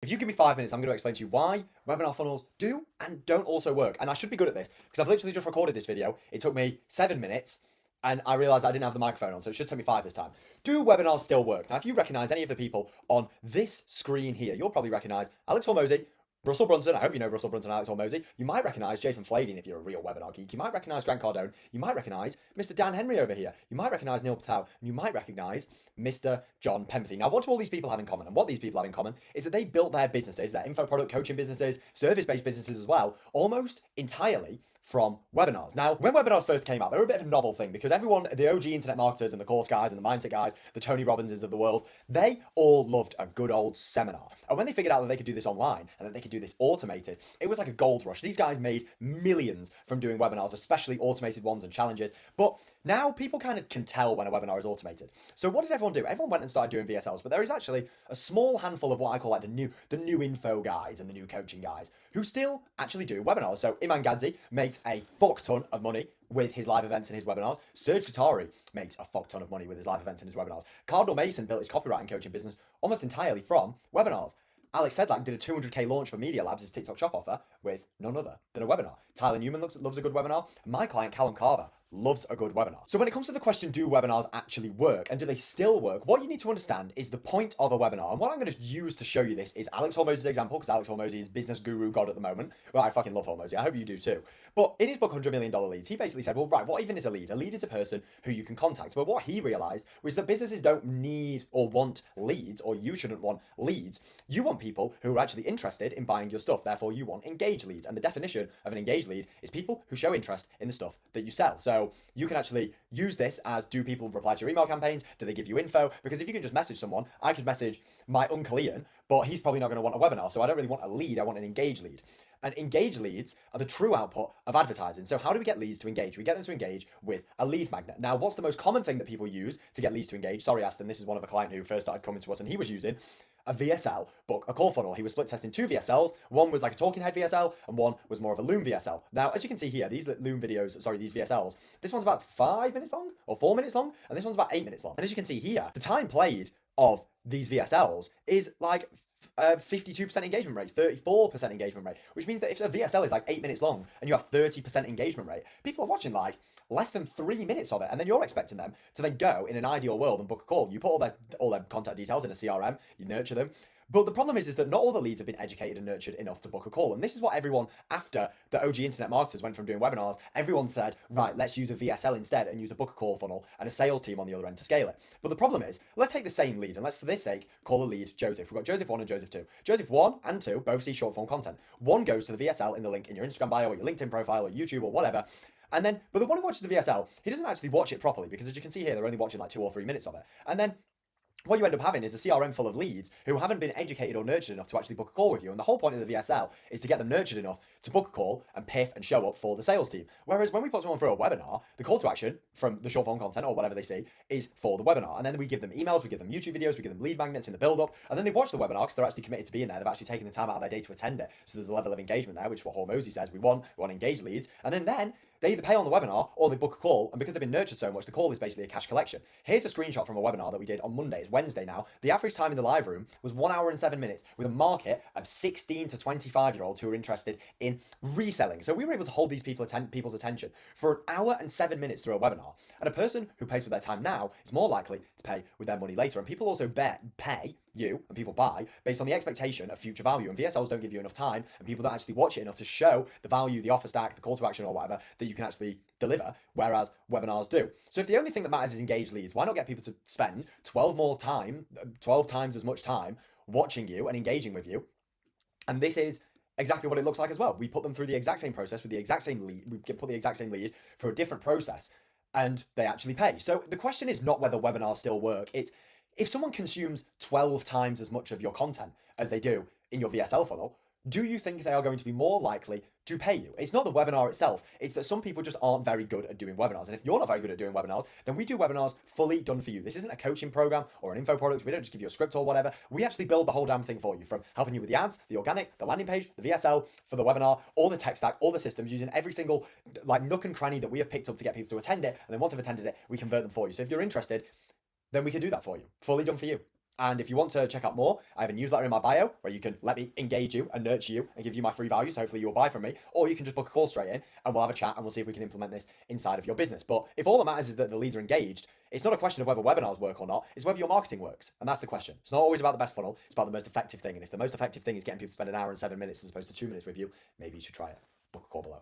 If you give me 5 minutes, I'm going to explain to you why webinar funnels do and don't also work. And I should be good at this because I've literally just recorded this video. It took me 7 minutes and I realized I didn't have the microphone on, so it should take me 5 this time. Do webinars still work? Now, if you recognize any of the people on this screen here, you'll probably recognize Alex Hormozy, Russell Brunson. I hope you know Russell Brunson and Alex Hormozy. You might recognize Jason Flading if you're a real webinar geek. You might recognize Grant Cardone. You might recognize Mr. Dan Henry over here. You might recognize Neil Patel. And you might recognize Mr. John Pempathy. Now, what do all these people have in common? And what these people have in common is that they built their businesses, their info product coaching businesses, service-based businesses as well, almost entirely from webinars. Now, when webinars first came out, they were a bit of a novel thing because everyone, the OG internet marketers and the course guys and the mindset guys, the Tony Robbinses of the world, they all loved a good old seminar. And when they figured out that they could do this online and that they could do this automated, it was like a gold rush. These guys made millions from doing webinars, especially automated ones and challenges. But now people kind of can tell when a webinar is automated. So what did everyone do? Everyone went and started doing VSLs, but there is actually a small handful of what I call like the new info guys and the new coaching guys who still actually do webinars. So Iman Gadzi makes a fuck ton of money with his live events and his webinars. Serge Katari makes a fuck ton of money with his live events and his webinars. Cardinal Mason built his copywriting coaching business almost entirely from webinars. Alex Sedlak did a 200k launch for Media Labs, his TikTok shop offer, with none other than a webinar. Tyler Newman loves a good webinar. My client, Callum Carver, loves a good webinar. So when it comes to the question, do webinars actually work and do they still work? What you need to understand is the point of a webinar. And what I'm going to use to show you this is Alex Hormozy's example, because Alex Hormozy is business guru god at the moment. Well, I fucking love Hormozy. I hope you do too. But in his book, $100 Million Leads, he basically said, well, right, what even is a lead? A lead is a person who you can contact. But what he realized was that businesses don't need or want leads, or you shouldn't want leads. You want people who are actually interested in buying your stuff. Therefore, you want engaged leads. And the definition of an engaged lead is people who show interest in the stuff that you sell. So you can actually use this as, do people reply to your email campaigns? Do they give you info? Because if you can just message someone, I could message my Uncle Ian, but he's probably not going to want a webinar. So I don't really want a lead. I want an engaged lead. And engaged leads are the true output of advertising. So how do we get leads to engage? We get them to engage with a lead magnet. Now, what's the most common thing that people use to get leads to engage? Sorry, Aston, this is one of a client who first started coming to us and he was using a VSL book, a call funnel. He was split testing 2 VSLs. One was like a talking head VSL and one was more of a Loom VSL. Now, as you can see here, these Loom videos, these VSLs, this one's about 5 minutes long or 4 minutes long, and this one's about 8 minutes long. And as you can see here, the time played of these VSLs is like 52% engagement rate, 34% engagement rate, which means that if a VSL is like 8 minutes long and you have 30% engagement rate, people are watching like less than 3 minutes of it, and then you're expecting them to then go in an ideal world and book a call. You put all their contact details in a CRM, you nurture them. But the problem is that not all the leads have been educated and nurtured enough to book a call. And this is what everyone, after the OG internet marketers went from doing webinars, everyone said, right, let's use a VSL instead and use a book a call funnel and a sales team on the other end to scale it. But the problem is, let's take the same lead and let's, for this sake, call a lead Joseph. We've got Joseph 1 and Joseph 2. Joseph 1 and 2 both see short form content. One goes to the VSL in the link in your Instagram bio or your LinkedIn profile or YouTube or whatever. And then, but the one who watches the VSL, he doesn't actually watch it properly because as you can see here, they're only watching like 2 or 3 minutes of it. And then what you end up having is a CRM full of leads who haven't been educated or nurtured enough to actually book a call with you. And the whole point of the VSL is to get them nurtured enough to book a call and piff and show up for the sales team. Whereas when we put someone through a webinar, the call to action from the short form content or whatever they see is for the webinar. And then we give them emails, we give them YouTube videos, we give them lead magnets in the build up. And then they watch the webinar because they're actually committed to being there. They've actually taken the time out of their day to attend it. So there's a level of engagement there, which is what Hormozy says we want. We want engaged leads. And then they either pay on the webinar or they book a call. And because they've been nurtured so much, the call is basically a cash collection. Here's a screenshot from a webinar that we did on Monday. It's Wednesday now. The average time in the live room was 1 hour and 7 minutes with a market of 16 to 25-year-olds who are interested in reselling. So we were able to hold these people's attention for 1 hour and 7 minutes through a webinar. And a person who pays with their time now is more likely to pay with their money later. And people also pay you and people buy based on the expectation of future value. And VSLs don't give you enough time and people don't actually watch it enough to show the value, the offer stack, the call to action or whatever that you can actually deliver, whereas webinars do. So if the only thing that matters is engaged leads, why not get people to spend 12 times as much time watching you and engaging with you? And this is exactly what it looks like as well. We put them through the exact same process with the exact same lead. We put the exact same lead for a different process and they actually pay. So the question is not whether webinars still work. It's if someone consumes 12 times as much of your content as they do in your VSL funnel, do you think they are going to be more likely to pay you? It's not the webinar itself. It's that some people just aren't very good at doing webinars. And if you're not very good at doing webinars, then we do webinars fully done for you. This isn't a coaching program or an info product. We don't just give you a script or whatever. We actually build the whole damn thing for you, from helping you with the ads, the organic, the landing page, the VSL for the webinar, all the tech stack, all the systems, using every single like nook and cranny that we have picked up to get people to attend it. And then once they've attended it, we convert them for you. So if you're interested, then we can do that for you, fully done for you. And if you want to check out more, I have a newsletter in my bio where you can let me engage you and nurture you and give you my free value. So hopefully you'll buy from me, or you can just book a call straight in and we'll have a chat and we'll see if we can implement this inside of your business. But if all that matters is that the leads are engaged, it's not a question of whether webinars work or not. It's whether your marketing works. And that's the question. It's not always about the best funnel. It's about the most effective thing. And if the most effective thing is getting people to spend an hour and 7 minutes as opposed to 2 minutes with you, maybe you should try it. Book a call below.